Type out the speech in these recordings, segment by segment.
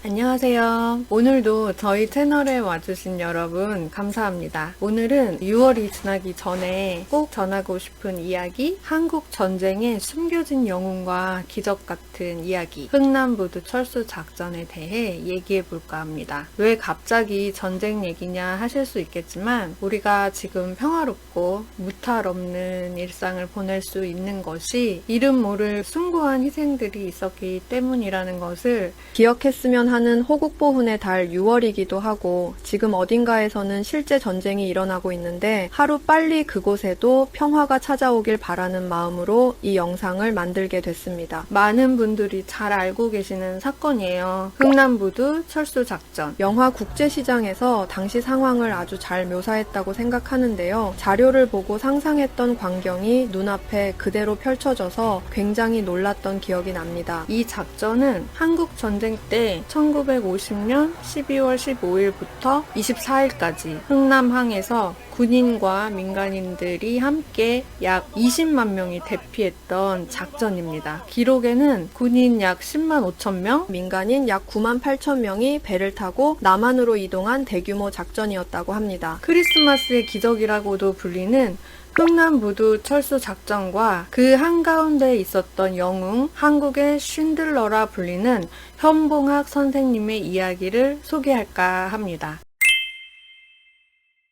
안녕하세요. 오늘도 저희 채널에 와주신 여러분 감사합니다. 오늘은 6월이 지나기 전에 꼭 전하고 싶은 이야기, 한국 전쟁의 숨겨진 영웅과 기적 같은 이야기, 흥남부두 철수 작전에 대해 얘기해 볼까 합니다. 왜 갑자기 전쟁 얘기냐 하실 수 있겠지만 우리가 지금 평화롭고 무탈 없는 일상을 보낼 수 있는 것이 이름 모를 숭고한 희생들이 있었기 때문이라는 것을 기억했으면 하는 호국보훈의 달 6월이기도 하고, 지금 어딘가에서는 실제 전쟁이 일어나고 있는데 하루 빨리 그곳에도 평화가 찾아오길 바라는 마음으로 이 영상을 만들게 됐습니다. 많은 분들이 잘 알고 계시는 사건이에요. 흥남부두 철수 작전. 영화 국제시장에서 당시 상황을 아주 잘 묘사했다고 생각하는데요. 자료를 보고 상상했던 광경이 눈앞에 그대로 펼쳐져서 굉장히 놀랐던 기억이 납니다. 이 작전은 한국 전쟁 때 1950년 12월 15일부터 24일까지 흥남항에서 군인과 민간인들이 함께 약 20만 명이 대피했던 작전입니다. 기록에는 군인 약 10만 5천 명, 민간인 약 9만 8천 명이 배를 타고 남한으로 이동한 대규모 작전이었다고 합니다. 크리스마스의 기적이라고도 불리는 흥남부두 철수 작전과 그 한가운데 있었던 영웅, 한국의 쉰들러라 불리는 현봉학 선생님의 이야기를 소개할까 합니다.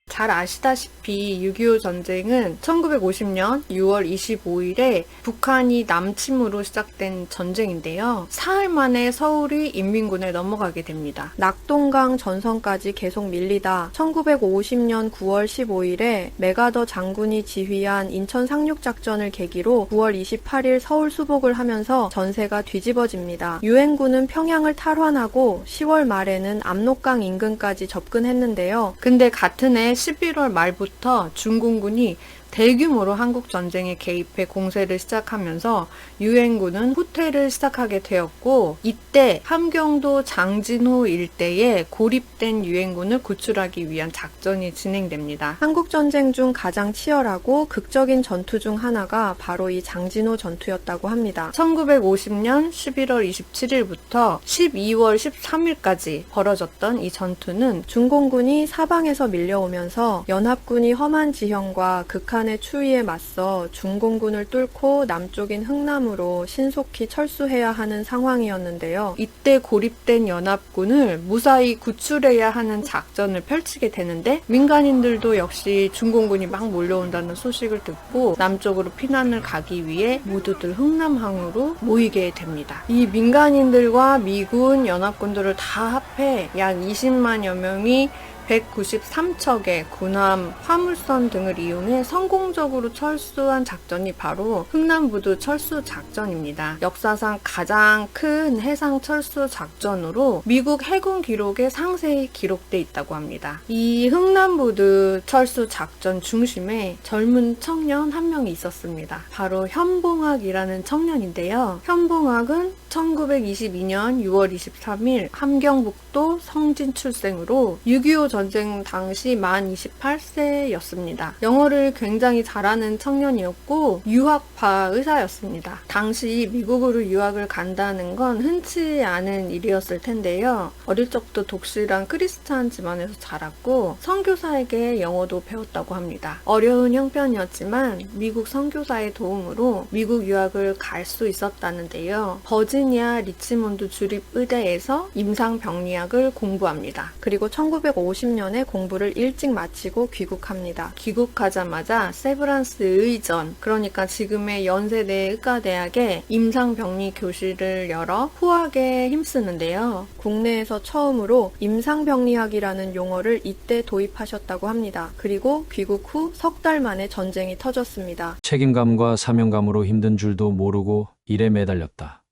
잘 아시다시피 6.25 전쟁은 1950년 6월 25일에 북한이 남침으로 시작된 전쟁인데요. 사흘 만에 서울이 인민군에 넘어가게 됩니다. 낙동강 전선까지 계속 밀리다 1950년 9월 15일에 맥아더 장군이 지휘한 인천 상륙작전을 계기로 9월 28일 서울 수복을 하면서 전세가 뒤집어집니다. 유엔군은 평양을 탈환하고 10월 말에는 압록강 인근까지 접근했는데요. 근데 같은 해 11월 말부터 중공군이 대규모로 한국 전쟁에 개입해 공세를 시작하면서 유엔군은 후퇴를 시작하게 되었고, 이때 함경도 장진호 일대에 고립된 유엔군을 구출하기 위한 작전이 진행됩니다. 한국 전쟁 중 가장 치열하고 극적인 전투 중 하나가 바로 이 장진호 전투였다고 합니다. 1950년 11월 27일부터 12월 13일까지 벌어졌던 이 전투는 중공군이 사방에서 밀려오면서 연합군이 험한 지형과 극한의 추위에 맞서 중공군을 뚫고 남쪽인 흥남으로 신속히 철수해야 하는 상황이었는데요. 이때 고립된 연합군을 무사히 구출해야 하는 작전을 펼치게 되는데, 민간인들도 역시 중공군이 막 몰려온다는 소식을 듣고 남쪽으로 피난을 가기 위해 모두들 흥남항으로 모이게 됩니다. 이 민간인들과 미군 연합군들을 다 합해 약 20만여 명이 193척의 군함, 화물선 등을 이용해 성공적으로 철수한 작전이 바로 흥남부두 철수 작전입니다. 역사상 가장 큰 해상 철수 작전으로 미국 해군 기록에 상세히 기록돼 있다고 합니다. 이 흥남부두 철수 작전 중심에 젊은 청년 한 명이 있었습니다. 바로 현봉학이라는 청년인데요. 현봉학은 1922년 6월 23일 함경북도 성진 출생으로 6.25 전쟁 당시 만 28세였습니다. 영어를 굉장히 잘하는 청년이었고 유학파 의사였습니다. 당시 미국으로 유학을 간다는 건 흔치 않은 일이었을 텐데요. 어릴 적부터 독실한 크리스찬 집안에서 자랐고 선교사에게 영어도 배웠다고 합니다. 어려운 형편이었지만 미국 선교사의 도움으로 미국 유학을 갈 수 있었다는데요. 버지니아 리치몬드 주립의대에서 임상병리학을 공부합니다. 그리고 1950년에 공부를 일찍 마치고 귀국합니다. 귀국하자마자 세브란스 의전, 그러니까 지금의 연세대 의과대학에 임상병리 교실을 열어 후학에 힘쓰는데요. 국내에서 처음으로 임상병리학이라는 용어를 이때 도입하셨다고 합니다. 그리고 귀국 후 석 달 만에 전쟁이 터졌습니다. 책임감과 사명감으로 힘든 줄도 모르고 일에 매달렸다.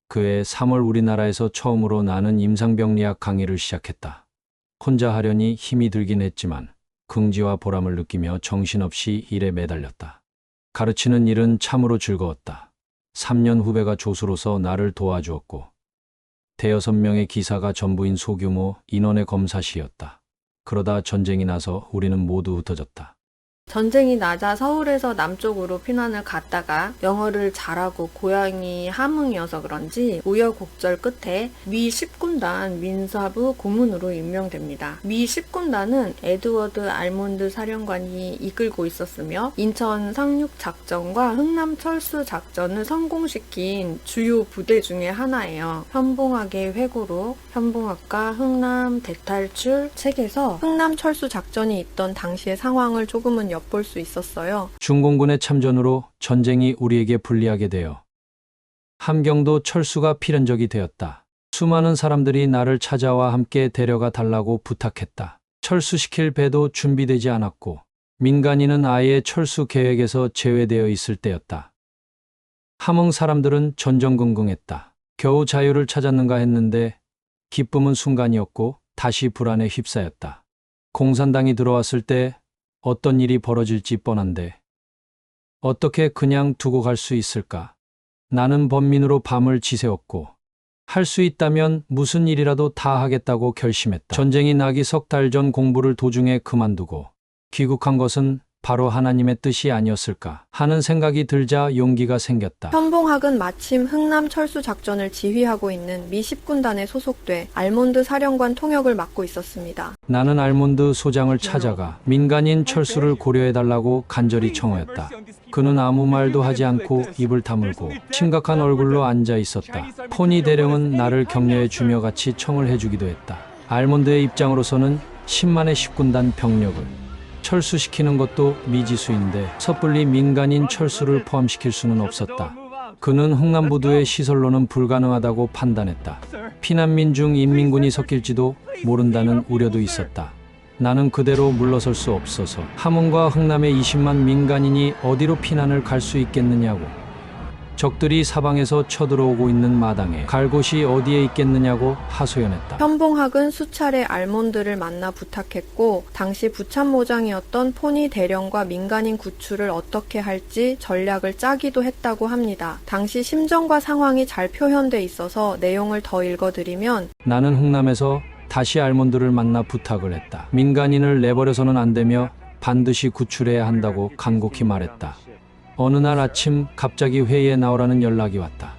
그해 3월 우리나라에서 처음으로 나는 임상병리학 강의를 시작했다. 혼자 하려니 힘이 들긴 했지만 긍지와 보람을 느끼며 정신없이 일에 매달렸다. 가르치는 일은 참으로 즐거웠다. 3년 후배가 조수로서 나를 도와주었고, 대여섯 명의 기사가 전부인 소규모 인원의 검사시였다. 그러다 전쟁이 나서 우리는 모두 흩어졌다. 전쟁이 나자 서울에서 남쪽으로 피난을 갔다가 영어를 잘하고 고향이 함흥이어서 그런지 우여곡절 끝에 미 10군단 민사부 고문으로 임명됩니다. 미 10군단은 에드워드 알몬드 사령관이 이끌고 있었으며 인천 상륙 작전과 흥남 철수 작전을 성공시킨 주요 부대 중에 하나예요. 현봉학의 회고록, 현봉학과 흥남 대탈출 책에서 흥남 철수 작전이 있던 당시의 상황을 조금은 엿볼 수 있었어요. 중공군의 참전으로 전쟁이 우리에게 불리하게 되어 함경도 철수가 필연적이 되었다. 수많은 사람들이 나를 찾아와 함께 데려가 달라고 부탁했다. 철수시킬 배도 준비되지 않았고 민간인은 아예 철수 계획에서 제외되어 있을 때였다. 함흥 사람들은 전전긍긍했다. 겨우 자유를 찾았는가 했는데 기쁨은 순간이었고 다시 불안에 휩싸였다. 공산당이 들어왔을 때 어떤 일이 벌어질지 뻔한데 어떻게 그냥 두고 갈 수 있을까? 나는 범민으로 밤을 지새웠고 할 수 있다면 무슨 일이라도 다 하겠다고 결심했다. 전쟁이 나기 석 달 전 공부를 도중에 그만두고 귀국한 것은 바로 하나님의 뜻이 아니었을까 하는 생각이 들자 용기가 생겼다. 현봉학은 마침 흥남 철수 작전을 지휘하고 있는 미 10군단에 소속돼 알몬드 사령관 통역을 맡고 있었습니다. 나는 알몬드 소장을 찾아가 민간인 철수를 고려해달라고 간절히 청하였다. 그는 아무 말도 하지 않고 입을 다물고 심각한 얼굴로 앉아 있었다. 포니 대령은 나를 격려해 주며 같이 청을 해주기도 했다. 알몬드의 입장으로서는 10만의 10군단 병력을 철수시키는 것도 미지수인데 섣불리 민간인 철수를 포함시킬 수는 없었다. 그는 흥남부두의 시설로는 불가능하다고 판단했다. 피난민 중 인민군이 섞일지도 모른다는 우려도 있었다. 나는 그대로 물러설 수 없어서 함흥과 흥남의 20만 민간인이 어디로 피난을 갈 수 있겠느냐고, 적들이 사방에서 쳐들어오고 있는 마당에 갈 곳이 어디에 있겠느냐고 하소연했다. 현봉학은 수차례 알몬드를 만나 부탁했고 당시 부참모장이었던 포니 대령과 민간인 구출을 어떻게 할지 전략을 짜기도 했다고 합니다. 당시 심정과 상황이 잘 표현돼 있어서 내용을 더 읽어드리면 나는 흥남에서 다시 알몬드를 만나 부탁을 했다. 민간인을 내버려서는 안 되며 반드시 구출해야 한다고 간곡히 말했다. 어느 날 아침 갑자기 회의에 나오라는 연락이 왔다.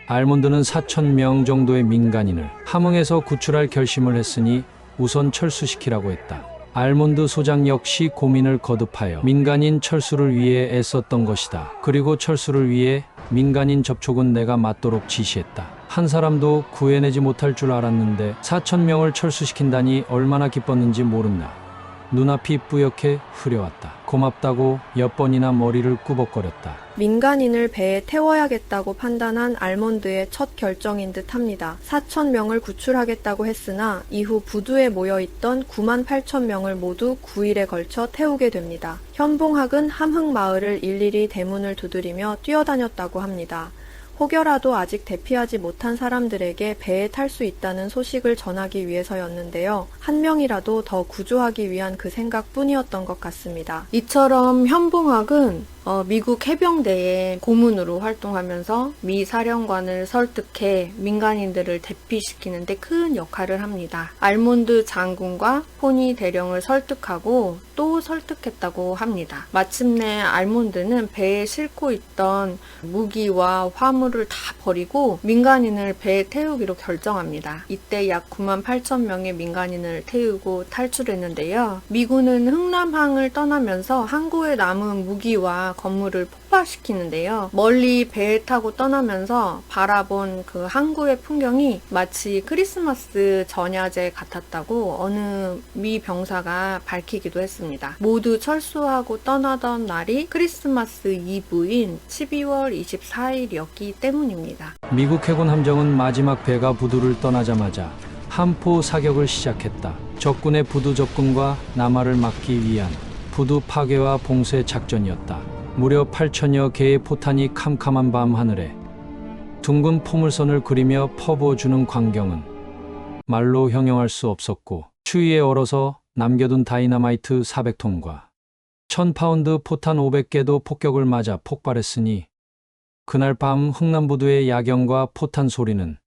알몬드는 4,000명 정도의 민간인을 함흥에서 구출할 결심을 했으니 우선 철수시키라고 했다. 알몬드 소장 역시 고민을 거듭하여 민간인 철수를 위해 애썼던 것이다. 그리고 철수를 위해 민간인 접촉은 내가 맡도록 지시했다. 한 사람도 구해내지 못할 줄 알았는데 4,000명을 철수시킨다니 얼마나 기뻤는지 모른다. 눈앞이 뿌옇게 흐려왔다. 고맙다고 몇 번이나 머리를 꾸벅거렸다. 민간인을 배에 태워야겠다고 판단한 알몬드의 첫 결정인 듯 합니다. 4,000명을 구출하겠다고 했으나 이후 부두에 모여있던 9만 8천 명을 모두 9일에 걸쳐 태우게 됩니다. 현봉학은 함흥 마을을 일일이 대문을 두드리며 뛰어다녔다고 합니다. 혹여라도 아직 대피하지 못한 사람들에게 배에 탈 수 있다는 소식을 전하기 위해서였는데요. 한 명이라도 더 구조하기 위한 그 생각뿐이었던 것 같습니다. 이처럼 현봉학은 미국 해병대의 고문으로 활동하면서 미 사령관을 설득해 민간인들을 대피시키는데 큰 역할을 합니다. 알몬드 장군과 포니 대령을 설득하고 또 설득했다고 합니다. 마침내 알몬드는 배에 싣고 있던 무기와 화물을 다 버리고 민간인을 배에 태우기로 결정합니다. 이때 약 9만 8천 명의 민간인을 태우고 탈출했는데요. 미군은 흥남항을 떠나면서 항구에 남은 무기와 건물을 폭파시키는데요. 멀리 배에 타고 떠나면서 바라본 그 항구의 풍경이 마치 크리스마스 전야제 같았다고 어느 미 병사가 밝히기도 했습니다. 모두 철수하고 떠나던 날이 크리스마스 이브인 12월 24일이었기 때문입니다. 미국 해군 함정은 마지막 배가 부두를 떠나자마자 함포 사격을 시작했다. 적군의 부두 접근과 남하를 막기 위한 부두 파괴와 봉쇄 작전이었다. 무려 8천여 개의 포탄이 캄캄한 밤 하늘에 둥근 포물선을 그리며 퍼부어주는 광경은 말로 형용할 수 없었고, 추위에 얼어서 남겨둔 다이너마이트 400톤과 1000파운드 포탄 500개도 폭격을 맞아 폭발했으니 그날 밤 흥남부두의 야경과 포탄 소리는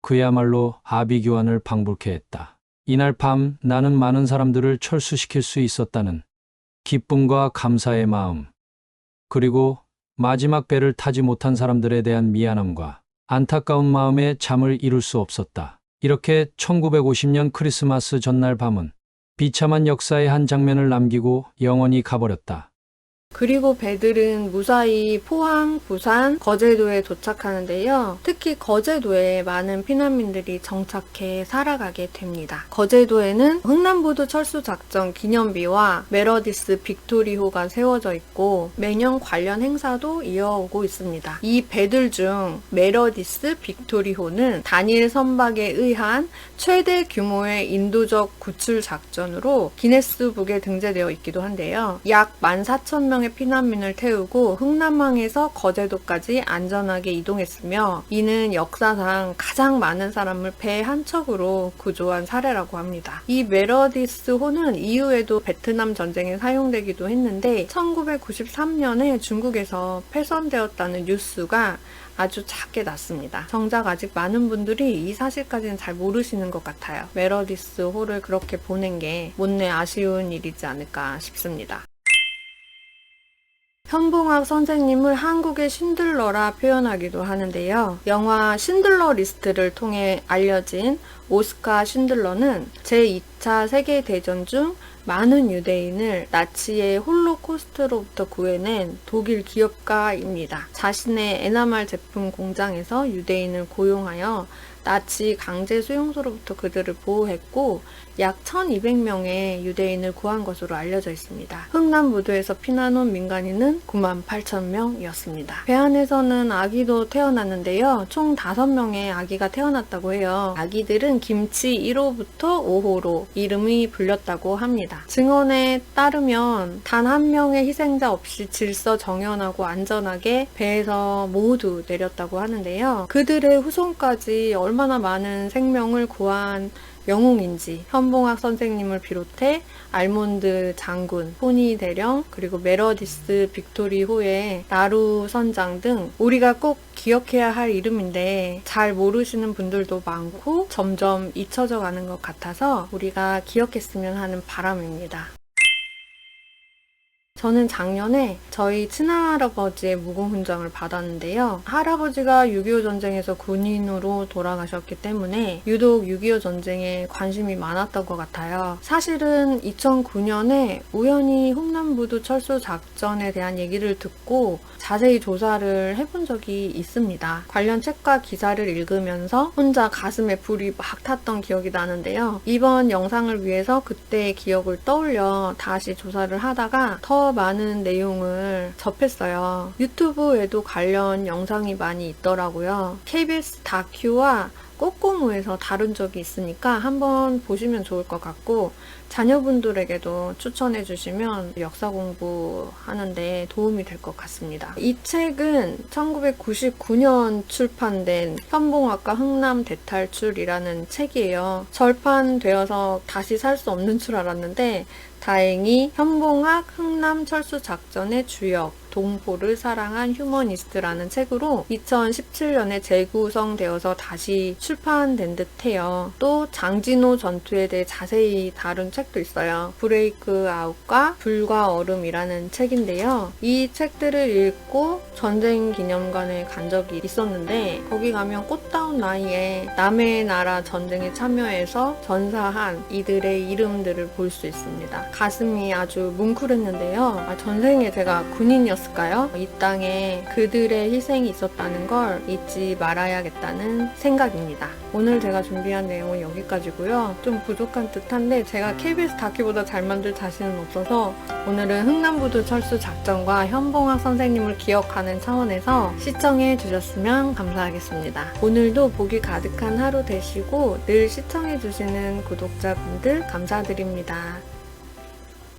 그야말로 아비규환을 방불케 했다. 이날 밤 나는 많은 사람들을 철수시킬 수 있었다는 기쁨과 감사의 마음, 그리고 마지막 배를 타지 못한 사람들에 대한 미안함과 안타까운 마음에 잠을 이룰 수 없었다. 이렇게 1950년 크리스마스 전날 밤은 비참한 역사의 한 장면을 남기고 영원히 가버렸다. 그리고 배들은 무사히 포항, 부산, 거제도에 도착하는데요. 특히 거제도에 많은 피난민들이 정착해 살아가게 됩니다. 거제도에는 흥남부두 철수작전 기념비와 메러디스 빅토리호가 세워져 있고 매년 관련 행사도 이어오고 있습니다. 이 배들 중 메러디스 빅토리호는 단일 선박에 의한 최대 규모의 인도적 구출 작전으로 기네스북에 등재되어 있기도 한데요. 약 14,000명의 피난민을 태우고 흥남항에서 거제도까지 안전하게 이동했으며 이는 역사상 가장 많은 사람을 배 한 척으로 구조한 사례라고 합니다. 이 메러디스호는 이후에도 베트남 전쟁에 사용되기도 했는데 1993년에 중국에서 폐선되었다는 뉴스가 아주 작게 났습니다. 정작 아직 많은 분들이 이 사실까지는 잘 모르시는 것 같아요. 메러디스호를 그렇게 보낸 게 못내 아쉬운 일이지 않을까 싶습니다. 현봉학 선생님을 한국의 신들러라 표현하기도 하는데요. 영화 신들러 리스트를 통해 알려진 오스카 신들러는 제2차 세계대전 중 많은 유대인을 나치의 홀로코스트로부터 구해낸 독일 기업가입니다. 자신의 에나말 제품 공장에서 유대인을 고용하여 나치 강제 수용소로부터 그들을 보호했고 약 1200명의 유대인을 구한 것으로 알려져 있습니다. 흥남무도에서 피난 온 민간인은 98,000명이었습니다. 배 안에서는 아기도 태어났는데요. 총 5명의 아기가 태어났다고 해요. 아기들은 김치 1호부터 5호로 이름이 불렸다고 합니다. 증언에 따르면 단 한 명의 희생자 없이 질서 정연하고 안전하게 배에서 모두 내렸다고 하는데요. 그들의 후손까지 얼마나 많은 생명을 구한 영웅인지 현봉학 선생님을 비롯해 알몬드 장군, 포니 대령, 그리고 메러디스 빅토리호의 나루 선장 등 우리가 꼭 기억해야 할 이름인데 잘 모르시는 분들도 많고 점점 잊혀져 가는 것 같아서 우리가 기억했으면 하는 바람입니다. 저는 작년에 저희 친할아버지의 무공훈장을 받았는데요. 할아버지가 6.25 전쟁에서 군인으로 돌아가셨기 때문에 유독 6.25 전쟁에 관심이 많았던 것 같아요. 사실은 2009년에 우연히 흥남부두 철수 작전에 대한 얘기를 듣고 자세히 조사를 해본 적이 있습니다. 관련 책과 기사를 읽으면서 혼자 가슴에 불이 막 탔던 기억이 나는데요. 이번 영상을 위해서 그때의 기억을 떠올려 다시 조사를 하다가 더 많은 내용을 접했어요. 유튜브에도 관련 영상이 많이 있더라고요. KBS 다큐와 꼬꼬무에서 다룬 적이 있으니까 한번 보시면 좋을 것 같고 자녀분들에게도 추천해 주시면 역사 공부하는데 도움이 될 것 같습니다. 이 책은 1999년 출판된 현봉학과 흥남 대탈출이라는 책이에요. 절판되어서 다시 살 수 없는 줄 알았는데 다행히 현봉학 흥남 철수 작전의 주역 동포를 사랑한 휴머니스트라는 책으로 2017년에 재구성되어서 다시 출판된 듯해요. 또 장진호 전투에 대해 자세히 다룬 책도 있어요. 브레이크 아웃과 불과 얼음이라는 책인데요. 이 책들을 읽고 전쟁 기념관에 간 적이 있었는데 거기 가면 꽃다운 나이에 남의 나라 전쟁에 참여해서 전사한 이들의 이름들을 볼 수 있습니다. 가슴이 아주 뭉클했는데요. 전생에 제가 군인이었을까요? 이 땅에 그들의 희생이 있었다는 걸 잊지 말아야겠다는 생각입니다. 오늘 제가 준비한 내용은 여기까지고요. 좀 부족한 듯한데 제가 KBS 다큐보다 잘 만들 자신은 없어서 오늘은 흥남부두 철수 작전과 현봉학 선생님을 기억하는 차원에서 시청해 주셨으면 감사하겠습니다. 오늘도 복이 가득한 하루 되시고 늘 시청해 주시는 구독자분들 감사드립니다.